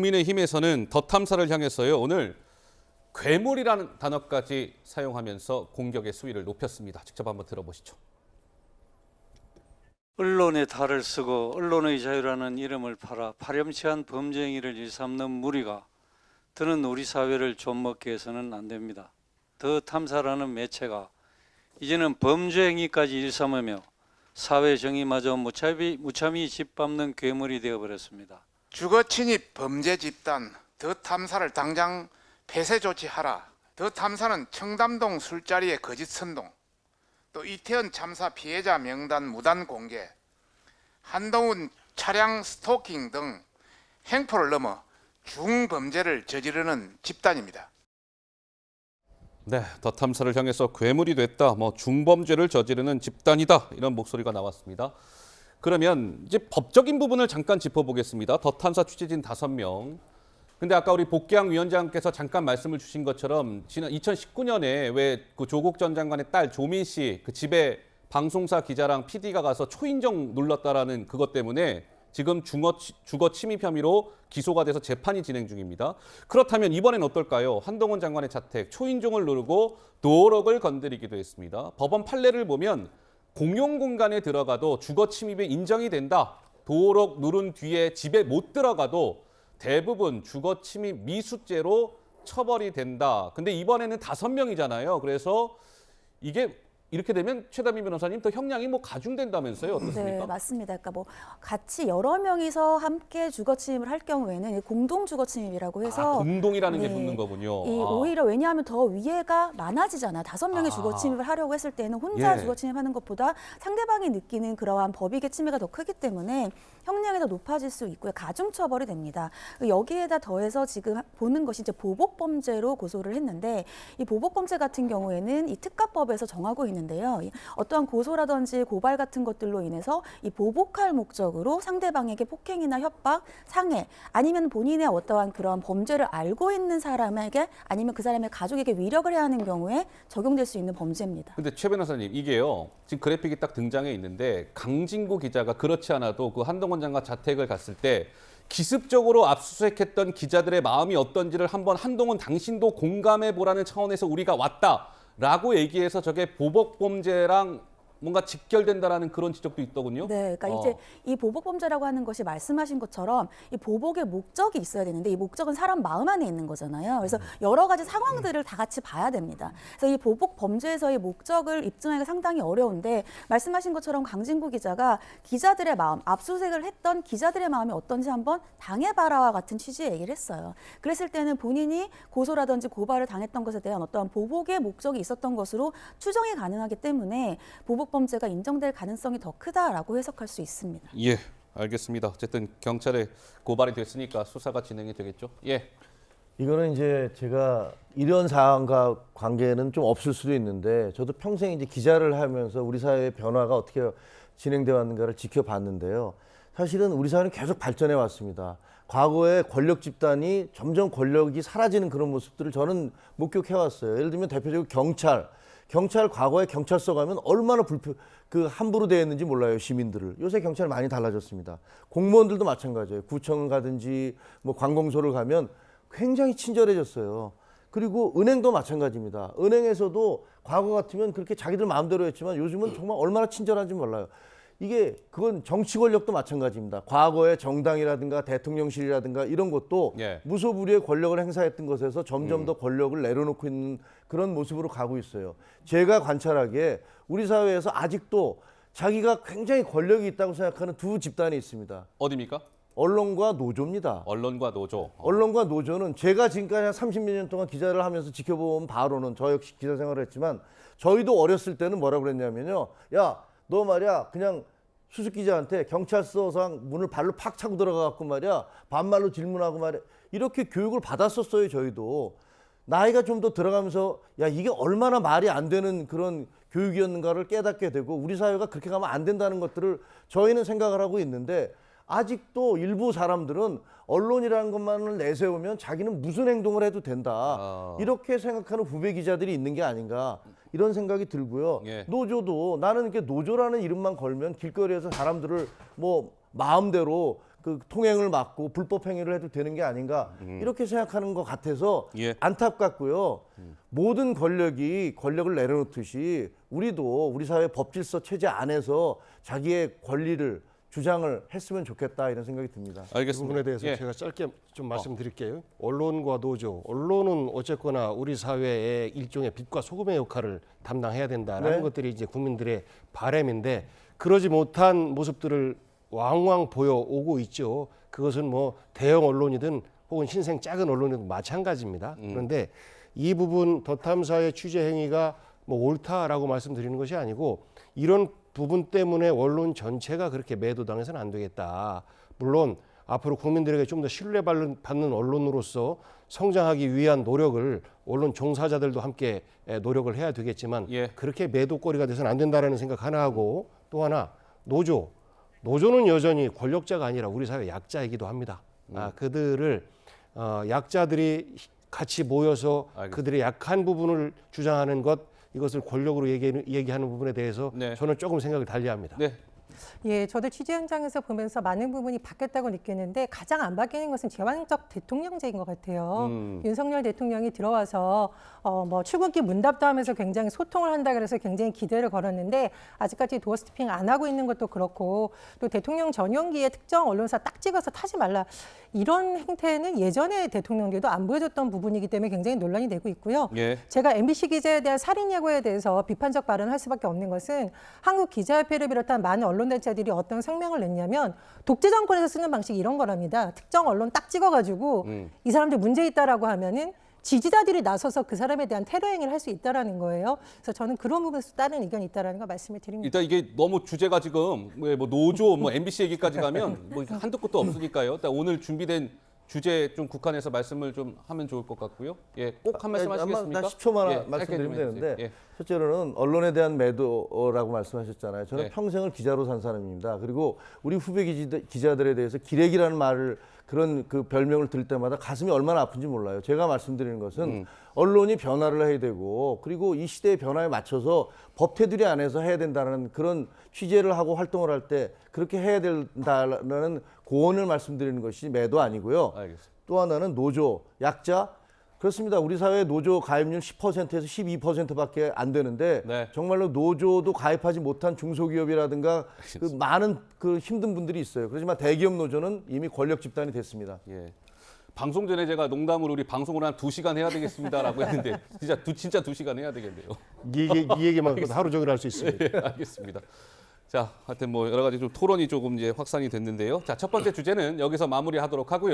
국민의힘에서는 더 탐사를 향해서요. 오늘 괴물이라는 단어까지 사용하면서 공격의 수위를 높였습니다. 직접 한번 들어보시죠. 언론의 탈을 쓰고 언론의 자유라는 이름을 팔아 파렴치한 범죄행위를 일삼는 무리가 더는 우리 사회를 좀먹게 해서는 안 됩니다. 더 탐사라는 매체가 이제는 범죄행위까지 일삼으며 사회 정의마저 무참히 짓밟는 괴물이 되어버렸습니다. 주거침입 범죄 집단 더 탐사를 당장 폐쇄 조치하라. 더 탐사는 청담동 술자리의 거짓 선동, 또 이태원 참사 피해자 명단 무단 공개, 한동훈 차량 스토킹 등 행포를 넘어 중범죄를 저지르는 집단입니다. 네, 더 탐사를 향해서 괴물이 됐다, 중범죄를 저지르는 집단이다 이런 목소리가 나왔습니다. 그러면 이제 법적인 부분을 잠깐 짚어보겠습니다. 더 탐사 취재진 5명. 근데 아까 우리 복귀양 위원장께서 잠깐 말씀을 주신 것처럼 지난 2019년에 왜 그 조국 전 장관의 딸 조민 씨 그 집에 방송사 기자랑 PD가 가서 초인종 눌렀다라는 그것 때문에 지금 주거 침입 혐의로 기소가 돼서 재판이 진행 중입니다. 그렇다면 이번엔 어떨까요? 한동훈 장관의 자택 초인종을 누르고 도어록을 건드리기도 했습니다. 법원 판례를 보면 공용 공간에 들어가도 주거 침입이 인정이 된다. 도어록 누른 뒤에 집에 못 들어가도 대부분 주거 침입 미수죄로 처벌이 된다. 근데 이번에는 5명이잖아요. 그래서 이게 이렇게 되면 최다미 변호사님 더 형량이 가중된다면서요? 어떻습니까? 네, 맞습니다. 그러니까 같이 여러 명이서 함께 주거 침입을 할 경우에는 공동 주거 침입이라고 해서 공동이라는 게 네, 붙는 거군요. 오히려 왜냐하면 더 위해가 많아지잖아요. 5명이 주거 침입을 하려고 했을 때는 혼자 예. 주거 침입하는 것보다 상대방이 느끼는 그러한 법익의 침해가 더 크기 때문에 형량이 더 높아질 수 있고요. 가중 처벌이 됩니다. 여기에다 더해서 지금 보는 것이 이제 보복 범죄로 고소를 했는데 이 보복 범죄 같은 경우에는 이 특가법에서 정하고 있는데요. 어떠한 고소라든지 고발 같은 것들로 인해서 이 보복할 목적으로 상대방에게 폭행이나 협박, 상해 아니면 본인의 어떠한 그런 범죄를 알고 있는 사람에게 아니면 그 사람의 가족에게 위력을 해야 하는 경우에 적용될 수 있는 범죄입니다. 근데 최 변호사님 이게요. 지금 그래픽이 딱 등장해 있는데 강진구 기자가 그렇지 않아도 그 한동훈 장관 자택을 갔을 때 기습적으로 압수수색했던 기자들의 마음이 어떤지를 한번 한동훈 당신도 공감해 보라는 차원에서 우리가 왔다라고 얘기해서 저게 보복 범죄랑 뭔가 직결된다라는 그런 지적도 있더군요. 네, 그러니까 이제 이 보복 범죄라고 하는 것이 말씀하신 것처럼 이 보복의 목적이 있어야 되는데 이 목적은 사람 마음 안에 있는 거잖아요. 그래서 여러 가지 상황들을 다 같이 봐야 됩니다. 그래서 이 보복 범죄에서의 목적을 입증하기가 상당히 어려운데 말씀하신 것처럼 강진구 기자가 기자들의 마음, 압수수색을 했던 기자들의 마음이 어떤지 한번 당해봐라와 같은 취지의 얘기를 했어요. 그랬을 때는 본인이 고소라든지 고발을 당했던 것에 대한 어떠한 보복의 목적이 있었던 것으로 추정이 가능하기 때문에 보복 범죄가 인정될 가능성이 더 크다라고 해석할 수 있습니다. 예, 알겠습니다. 어쨌든 경찰에 고발이 됐으니까 수사가 진행이 되겠죠. 예. 이거는 이제 제가 이런 사안과 관계는 좀 없을 수도 있는데 저도 평생 이제 기자를 하면서 우리 사회의 변화가 어떻게 진행되어 왔는가를 지켜봤는데요. 사실은 우리 사회는 계속 발전해 왔습니다. 과거에 권력 집단이 점점 권력이 사라지는 그런 모습들을 저는 목격해 왔어요. 예를 들면 대표적으로 경찰 과거에 경찰서 가면 얼마나 함부로 대했는지 몰라요, 시민들을. 요새 경찰 많이 달라졌습니다. 공무원들도 마찬가지예요. 구청을 가든지 관공서를 가면 굉장히 친절해졌어요. 그리고 은행도 마찬가지입니다. 은행에서도 과거 같으면 그렇게 자기들 마음대로 했지만 요즘은 정말 얼마나 친절한지 몰라요. 그건 정치 권력도 마찬가지입니다. 과거에 정당이라든가 대통령실이라든가 이런 것도 무소불위의 권력을 행사했던 것에서 점점 더 권력을 내려놓고 있는 그런 모습으로 가고 있어요. 제가 관찰하기에 우리 사회에서 아직도 자기가 굉장히 권력이 있다고 생각하는 두 집단이 있습니다. 어디입니까? 언론과 노조입니다. 언론과 노조. 언론과 노조는 제가 지금까지 한 30몇 년 동안 기자를 하면서 지켜본 바로는 저 역시 기자 생활을 했지만 저희도 어렸을 때는 뭐라고 그랬냐면요. 야, 너 말이야 그냥 수습기자한테 경찰서상 문을 발로 팍 차고 들어가갖고 말이야 반말로 질문하고 말이야 이렇게 교육을 받았었어요. 저희도 나이가 좀 더 들어가면서 야 이게 얼마나 말이 안 되는 그런 교육이었는가를 깨닫게 되고 우리 사회가 그렇게 가면 안 된다는 것들을 저희는 생각을 하고 있는데 아직도 일부 사람들은 언론이라는 것만을 내세우면 자기는 무슨 행동을 해도 된다. 이렇게 생각하는 후배 기자들이 있는 게 아닌가 이런 생각이 들고요. 예. 노조도 나는 이렇게 노조라는 이름만 걸면 길거리에서 사람들을 마음대로 그 통행을 막고 불법 행위를 해도 되는 게 아닌가 이렇게 생각하는 것 같아서 예. 안타깝고요. 모든 권력이 권력을 내려놓듯이 우리도 우리 사회 법질서 체제 안에서 자기의 권리를 주장을 했으면 좋겠다 이런 생각이 듭니다. 이 알겠습니다. 부분에 대해서 예. 제가 짧게 좀 말씀드릴게요. 언론과 노조, 언론은 어쨌거나 우리 사회의 일종의 빛과 소금의 역할을 담당해야 된다라는 네. 것들이 이제 국민들의 바람인데 그러지 못한 모습들을 왕왕 보여오고 있죠. 그것은 뭐 대형 언론이든 혹은 신생 작은 언론이든 마찬가지입니다. 그런데 이 부분 더 탐사의 취재 행위가 뭐 옳다라고 말씀드리는 것이 아니고 이런 부분 때문에 언론 전체가 그렇게 매도당해서는 안 되겠다. 물론 앞으로 국민들에게 좀 더 신뢰받는 언론으로서 성장하기 위한 노력을 언론 종사자들도 함께 노력을 해야 되겠지만 예. 그렇게 매도거리가 돼서는 안 된다라는 생각 하나 하고 또 하나 노조는 여전히 권력자가 아니라 우리 사회 약자이기도 합니다. 그들을 약자들이 같이 모여서 알겠습니다. 그들의 약한 부분을 주장하는 것 이것을 권력으로 얘기하는 부분에 대해서 네. 저는 조금 생각을 달리합니다. 네. 예, 저도 취재 현장에서 보면서 많은 부분이 바뀌었다고 느꼈는데 가장 안 바뀌는 것은 제왕적 대통령제인 것 같아요. 윤석열 대통령이 들어와서 뭐 출근길 문답도 하면서 굉장히 소통을 한다 그래서 굉장히 기대를 걸었는데 아직까지 도어 스티핑 안 하고 있는 것도 그렇고 또 대통령 전용기에 특정 언론사 딱 찍어서 타지 말라 이런 행태는 예전에 대통령들도 안 보여줬던 부분이기 때문에 굉장히 논란이 되고 있고요. 예. 제가 MBC 기자에 대한 살인 예고에 대해서 비판적 발언을 할 수밖에 없는 것은 한국 기자협회를 비롯한 많은 언론단체들이 어떤 성명을 냈냐면 독재 정권에서 쓰는 방식이 이런 거랍니다. 특정 언론 딱 찍어가지고 이 사람들 문제 있다라고 하면은 지지자들이 나서서 그 사람에 대한 테러 행위를 할 수 있다라는 거예요. 그래서 저는 그런 부분에서 다른 의견이 있다라는 거 말씀을 드립니다. 일단 이게 너무 주제가 지금 뭐 노조, 뭐 MBC 얘기까지 가면 뭐 한도 끝도 없으니까요. 일단 오늘 준비된 주제 좀 국한해서 말씀을 좀 하면 좋을 것 같고요. 예, 꼭 한 말씀 하시겠습니까? 나 10초만 예, 짧게 말씀드리면 좀 해주세요. 되는데 예. 첫째로는 언론에 대한 매도라고 말씀하셨잖아요. 저는 네. 평생을 기자로 산 사람입니다. 그리고 우리 후배 기자들에 대해서 기레기라는 말을 그런 그 별명을 들을 때마다 가슴이 얼마나 아픈지 몰라요. 제가 말씀드리는 것은 언론이 변화를 해야 되고 그리고 이 시대의 변화에 맞춰서 법 테두리 안에서 해야 된다는 그런 취재를 하고 활동을 할 때 그렇게 해야 된다는 고언을 말씀드리는 것이 매도 아니고요. 알겠습니다. 또 하나는 노조, 약자. 그렇습니다. 우리 사회 노조 가입률 10%에서 12%밖에 안 되는데 네. 정말로 노조도 가입하지 못한 중소기업이라든가 그 많은 그 힘든 분들이 있어요. 그렇지만 대기업 노조는 이미 권력 집단이 됐습니다. 예. 방송 전에 제가 농담으로 우리 방송을 한 2시간 해야 되겠습니다라고 했는데 진짜 2시간 해야 되겠네요. 이 얘기만 해도 하루 종일 할 수 있습니다. 예, 알겠습니다. 자, 하여튼 뭐 여러 가지 좀 토론이 조금 이제 확산이 됐는데요. 자, 첫 번째 주제는 여기서 마무리하도록 하고요.